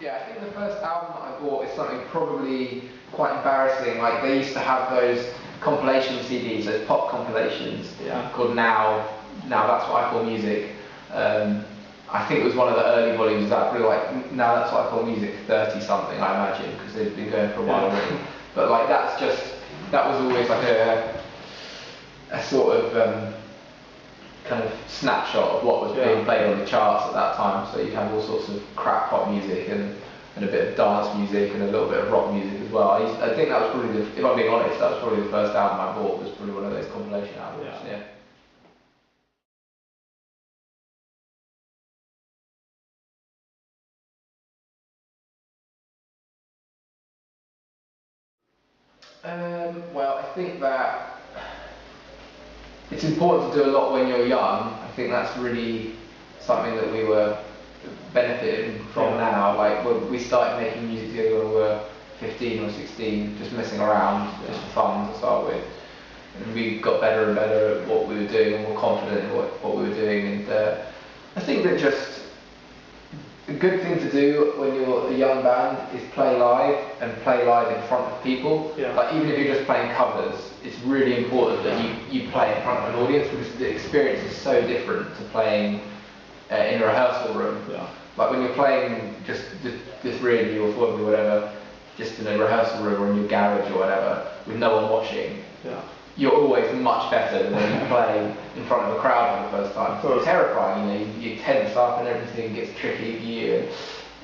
Yeah, I think the first album that I bought is something probably quite embarrassing. Like they used to have those compilation CDs, those pop compilations, called Now That's What I Call Music. I think it was one of the early volumes that probably like Now That's What I Call Music 30 something, I imagine, because they've been going for a while already. But like that was always like a sort of kind of snapshot of what was being played on the charts at that time. So you'd have all sorts of crap pop music and a bit of dance music and a little bit of rock music as well. I think that was probably, if I'm being honest, that was probably the first album I bought, was probably one of those compilation albums. Yeah. Well, I think that it's important to do a lot when you're young. I think that's really something that we were benefiting from now. Like when we started making music together when we were 15 or 16, just messing around, just for fun to start with. And we got better and better at what we were doing, and more confident in what we were doing. And I think that just a good thing to do when you're a young band is play live and play live in front of people. Like even if you're just playing covers, it's really important that you play in front of an audience, because the experience is so different to playing in a rehearsal room. Like when you're playing just three of you or four of you or whatever, just in a rehearsal room or in your garage or whatever, with no one watching, you're always much better than when you play in front of a crowd for the first time. It's terrifying, you know, you tense up and everything gets tricky for you.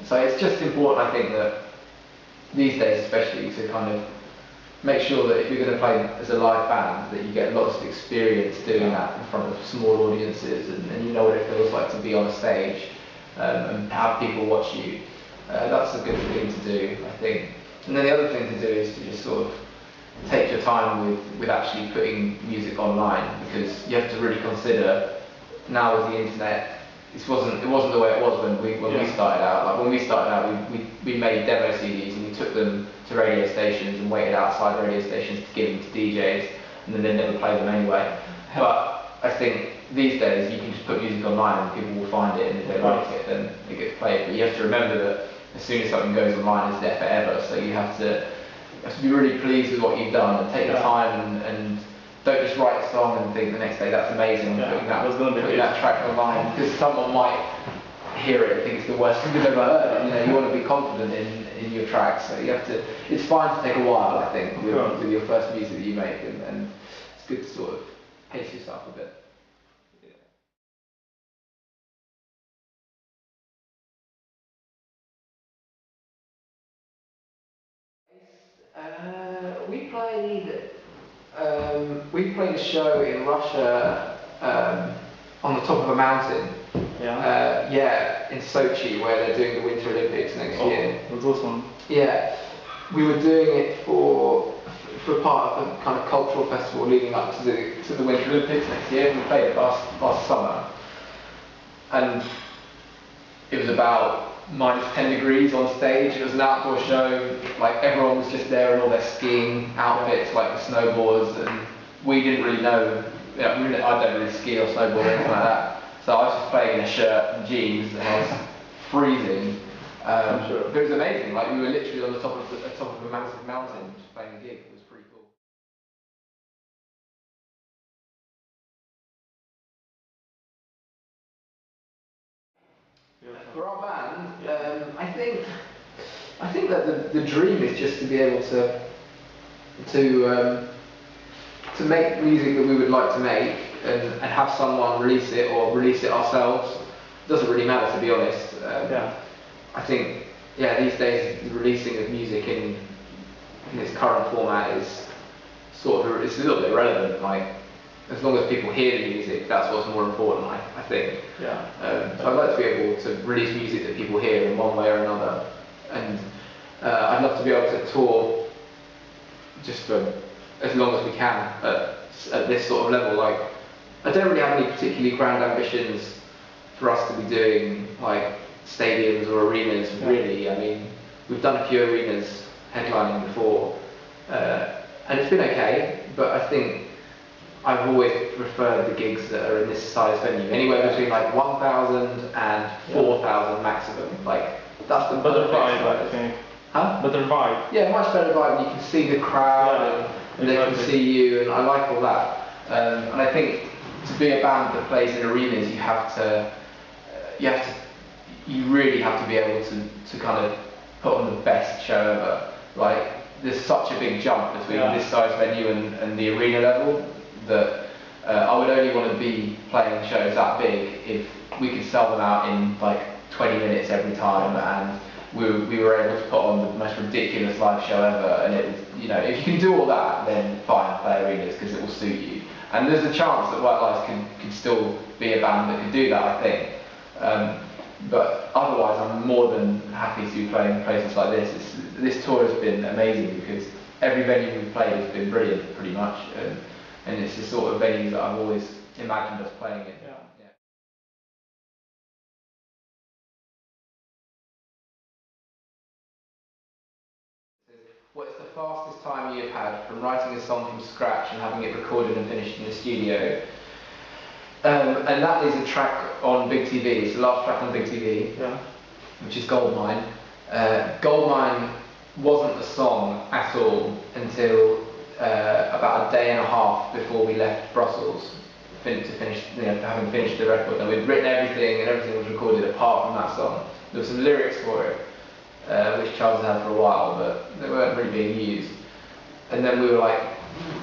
So it's just important, I think, that these days especially, to kind of make sure that if you're going to play as a live band, that you get lots of experience doing that in front of small audiences, and you know what it feels like to be on a stage and have people watch you. That's a good thing to do, I think. And then the other thing to do is to just sort of take your time with actually putting music online, because you have to really consider, now with the internet, it wasn't the way it was when we started out. Like when we started out, we made demo CDs and we took them to radio stations and waited outside radio stations to give them to DJs, and then they'd never play them anyway. But I think these days you can just put music online and people will find it, and if they like it, then it gets played. But you have to remember that as soon as something goes online, it's there forever. So you have to be really pleased with what you've done and take the time and don't just write a song and think the next day that's amazing, putting that track online, because someone might hear it and think it's the worst thing they've ever heard. You know, you want to be confident in your tracks, so you have to. It's fine to take a while, I think, with your first music that you make, and it's good to sort of pace yourself a bit. We played a show in Russia on the top of a mountain. In Sochi, where they're doing the Winter Olympics next year. That's awesome. Yeah, we were doing it for part of a kind of cultural festival leading up to the Winter Olympics next year. We played it last summer, and it was about -10 degrees on stage. It was an outdoor show, like everyone was just there in all their skiing outfits, like the snowboards, and we didn't really know, I don't really ski or snowboard or anything like that. So I was just playing in a shirt and jeans, and I was freezing. But it was amazing, like we were literally on the top of a massive mountain just playing a gig. It was pretty cool. For our band, I think that the dream is just to be able to make music that we would like to make and have someone release it or release it ourselves. It doesn't really matter, to be honest. I think these days the releasing of music in its current format is it's a little bit irrelevant. Like, as long as people hear the music, that's what's more important, I think. So I'd like to be able to release music that people hear in one way or another, and I'd love to be able to tour just for as long as we can at this sort of level. Like, I don't really have any particularly grand ambitions for us to be doing like stadiums or arenas, really. I mean, we've done a few arenas headlining before, and it's been okay, but I think I've always preferred the gigs that are in this size venue, anywhere between like 1,000 and 4,000 maximum. Like, that's the better perfect vibe, size. I think. Huh? Better vibe. Yeah, much better vibe. You can see the crowd, and they can exactly. see you, and I like all that. And I think to be a band that plays in arenas, you really have to be able to kind of put on the best show ever. Like, there's such a big jump between this size venue and the arena level that I would only want to be playing shows that big if we could sell them out in like 20 minutes every time, and we were able to put on the most ridiculous live show ever. And it was, you know, if you can do all that, then fine, play arenas because it will suit you. And there's a chance that White Lies can still be a band that can do that, I think. But otherwise, I'm more than happy to be playing places like this. This tour has been amazing because every venue we've played has been brilliant, pretty much, and it's the sort of venues that I've always imagined us playing in. Yeah. What is the fastest time you've had from writing a song from scratch and having it recorded and finished in the studio? And that is a track on Big TV. It's the last track on Big TV, which is Goldmine. Goldmine wasn't a song at all until about a day and a half before we left Brussels to finish, having finished the record. And we'd written everything, and everything was recorded apart from that song. There were some lyrics for it, which Charles had for a while, but they weren't really being used. And then we were like,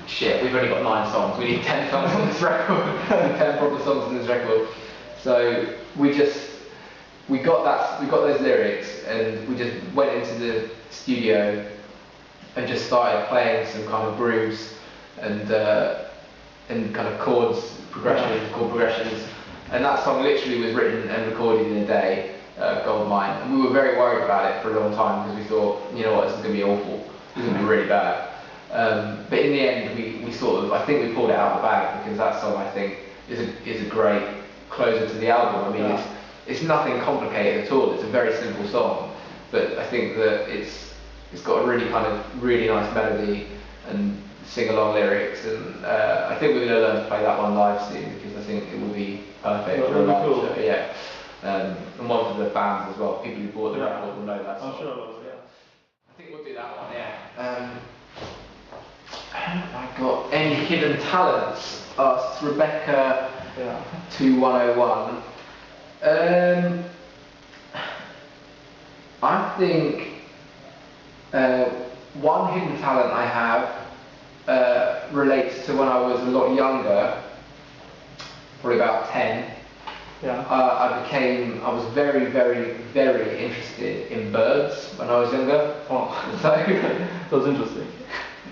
shit, we've only got 9 songs, we need 10 songs on this record, 10 proper songs on this record. So we got those lyrics, and we just went into the studio and just started playing some kind of grooves and kind of chord progressions. And that song literally was written and recorded in a day, Goldmine. And we were very worried about it for a long time because we thought, you know what, this is going to be awful, this is going to be really bad. But in the end, I think we pulled it out of the bag because that song, I think, is a great closer to the album. I mean, it's nothing complicated at all. It's a very simple song, but I think that it's got a really nice melody and sing-along lyrics, and I think we're going to learn to play that one live soon because I think it will be perfect for a live show. Yeah, and one for the fans as well. People who bought the record will know that song. I'm sure. I think we'll do that one. Yeah. Have I got any hidden talents? Asked Rebecca 2101. I think one hidden talent I have relates to when I was a lot younger, probably about 10. I was very, very, very interested in birds when I was younger. Oh, so that was interesting.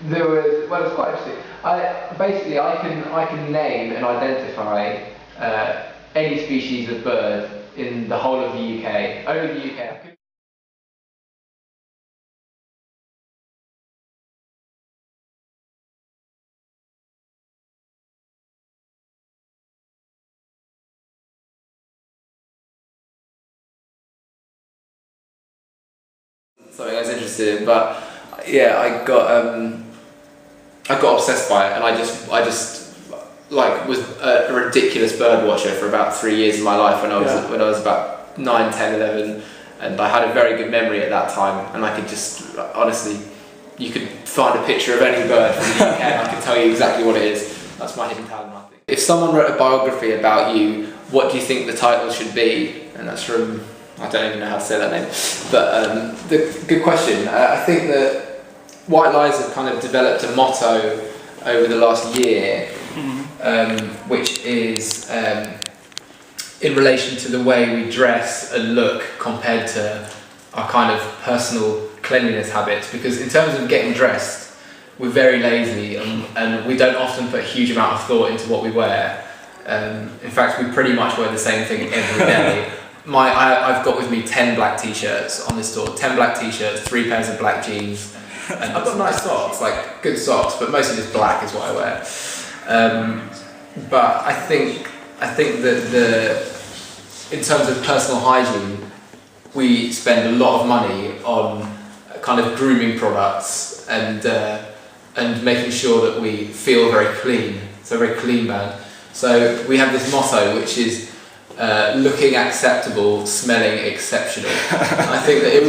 It's quite interesting. I can name and identify any species of bird in the whole of the UK. Only the UK. Something I was interested in, but yeah, I got obsessed by it, and I just was a ridiculous bird watcher for about 3 years of my life when I was about 9, 10, 11, and I had a very good memory at that time, and I could just honestly, you could find a picture of any bird from the UK and I could tell you exactly what it is. That's my hidden talent, I think. If someone wrote a biography about you, what do you think the title should be? And that's from, I don't even know how to say that name, but good question. I think that White Lies have kind of developed a motto over the last year, which is in relation to the way we dress and look compared to our kind of personal cleanliness habits. Because in terms of getting dressed, we're very lazy and we don't often put a huge amount of thought into what we wear. In fact, we pretty much wear the same thing every day. I've got with me 10 black t-shirts on this tour, 10 black t-shirts, 3 pairs of black jeans, and I've got nice socks, like good socks, but mostly just black is what I wear. But I think that in terms of personal hygiene, we spend a lot of money on kind of grooming products and making sure that we feel very clean. It's a very clean band. So we have this motto, which is looking acceptable, smelling exceptional. I think that if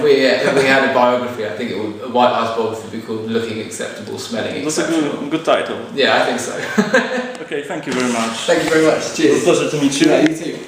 we had a biography, I think it would, a White House biography would be called Looking Acceptable, Smelling Exceptional. That's a good title. Yeah, I think so. Okay, thank you very much. Thank you very much. Cheers. It was a pleasure to meet you. Yeah, you too.